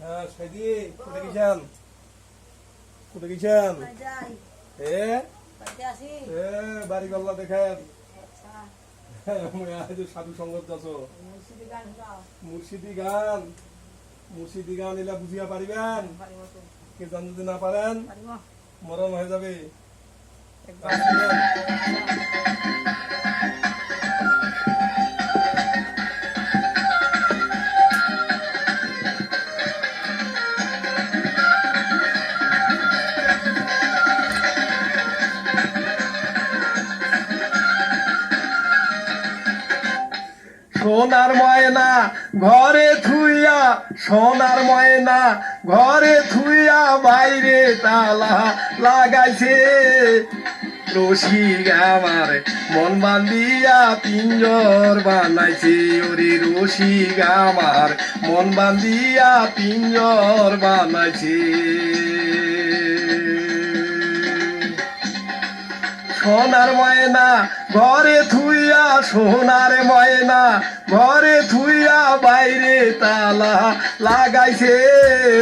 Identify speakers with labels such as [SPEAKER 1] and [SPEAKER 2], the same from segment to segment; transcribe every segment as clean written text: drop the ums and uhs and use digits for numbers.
[SPEAKER 1] হ্যাঁ সাইদি কোথায় গেছেন? কোথায় গেছেন? বাড়ি গল্লা দেখেন সাধু সঙ্গত আছো। মুর্শিদি গান এলা বুঝিয়া পারিবেন? কীর্তন যদি না পারেন মরণ হয়ে যাবে। সোনার ময়না ঘরে থুইয়া, সোনার ময়না ঘরে থুইয়া বাইরে তালা লাগাইছে। রশিক আমার মন বান্ধিয়া পিঞ্জর বানাইছে। ওরে রশিক আমার মন বান্ধিয়া পিঞ্জর বানাইছে। সোনার ময়না ঘরে থুইয়া, সোনার ময়না ঘরে থুইয়া বাইরে তালা লাগাইছে।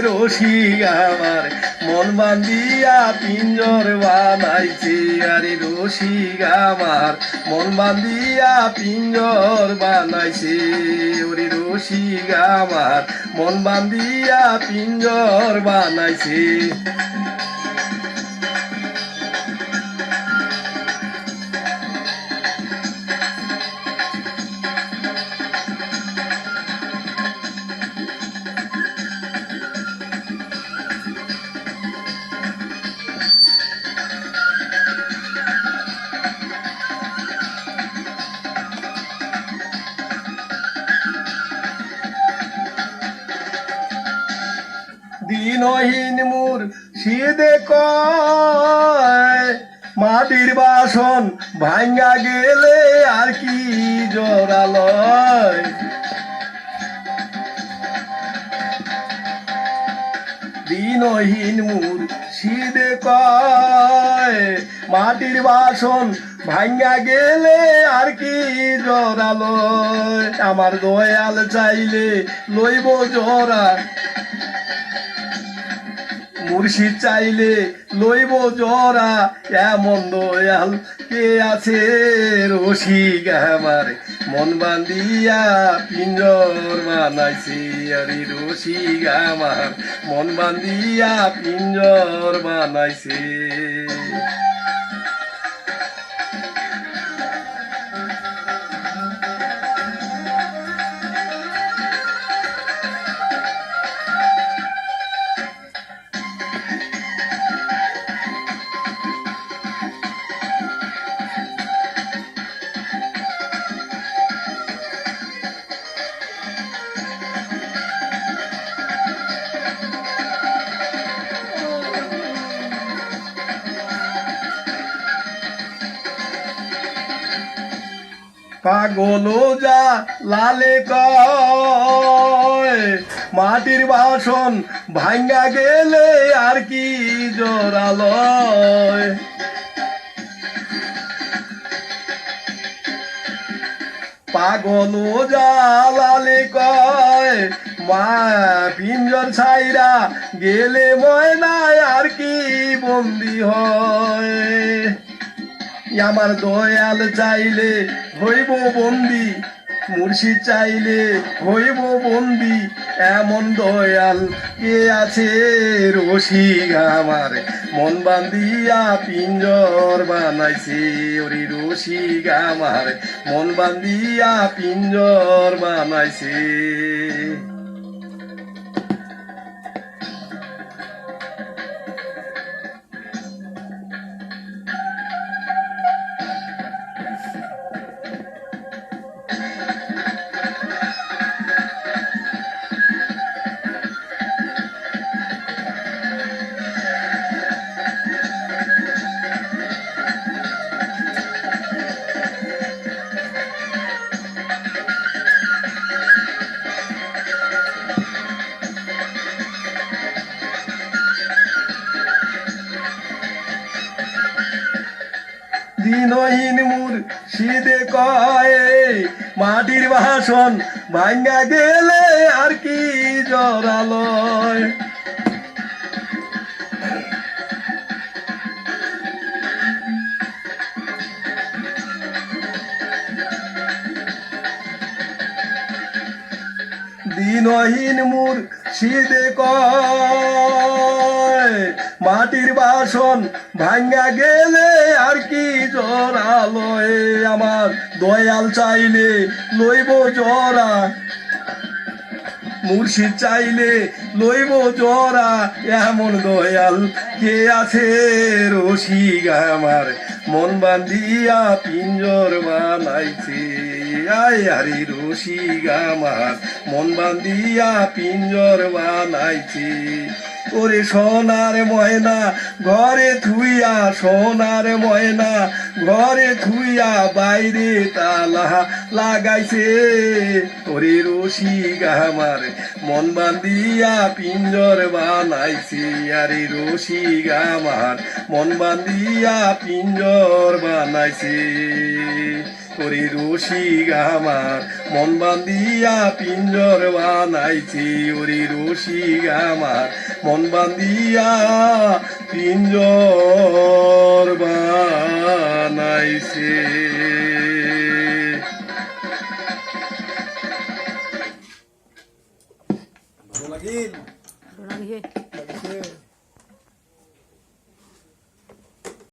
[SPEAKER 1] রশিক আমার মন বান্ধিয়া পিঞ্জর বানাইছে। আরে রশিক আমার মন বান্ধিয়া পিঞ্জর বানাইছে। ওরে রশিক আমার মন বান্ধিয়া পিঞ্জর বানাইছে। দিনহীন মুর্শিদে কয় মাটির বাসন ভাঙ্গা গেলে আর কি জোড়ালয়। দিনহীন মুর্শিদে কয় মাটির বাসন ভাঙ্গা গেলে আর কি জোড়ালয়। আমার দয়াল চাইলে লইব জোড়া, মুর্শিদ চাইলে লইব জোড়া। এমন দয়াল কে আছে? রশিক আমার মন বান্ধিয়া পিঞ্জর বানাইছে। আরে রশিক আমার মন বান্ধিয়া পিঞ্জর বানাইছে। পাগল যা লালে কয় মাটির বাসন ভাঙ্গা গেলে আর কি জোড়ালয়। পাগল যা লালে কয় মা পিঞ্জর ছাইরা গেলে ময়নায় আর কি বন্দি হয়। আমার দয়াল চাইলে হইব বন্দি, মুর্শিদ চাইলে হইব বন্দি। এমন দয়াল কে আছে? রশিক আমার মন বান্ধিয়া পিঞ্জর বানাইছে। ওরে রশিক আমার মন বান্ধিয়া পিঞ্জর বানাইছে। দিনহীন মুর্শিদে কয় মাটির বাসন ভাঙ্গা গেলে আর কি জরালয় দিনহীন মুর্শিদে কয় মাটির বাসন ভাঙ্গা গেলে আর কি জরালয় আমার দয়াল চাইলে লইব জরা মুর্শিদ চাইলে লইব জরা এমন দয়াল কে আছে রসিক আমার মন বান্ধিয়া পিঞ্জর বানাইছে আয় আরে রসিক আমার মন বান্ধিয়া পিঞ্জর বানাইছে ওরে সোনার ময়না ঘরে থুইয়া সোনার ময়না ঘরে থুইয়া বাইরে তালা লাগাইছে ওরে রসিক আমার মন বান্ধিয়া পিঞ্জর বানাইছে আরে রসিক আমার মন বান্ধিয়া পিঞ্জর বানাইছে ওরে রসিক আমার মন বান্ধিয়া পিঞ্জর বানাইছে ওরে রসিক আমার মন বান্ধিয়া পিঞ্জর বানাইছে ভালো লাগিল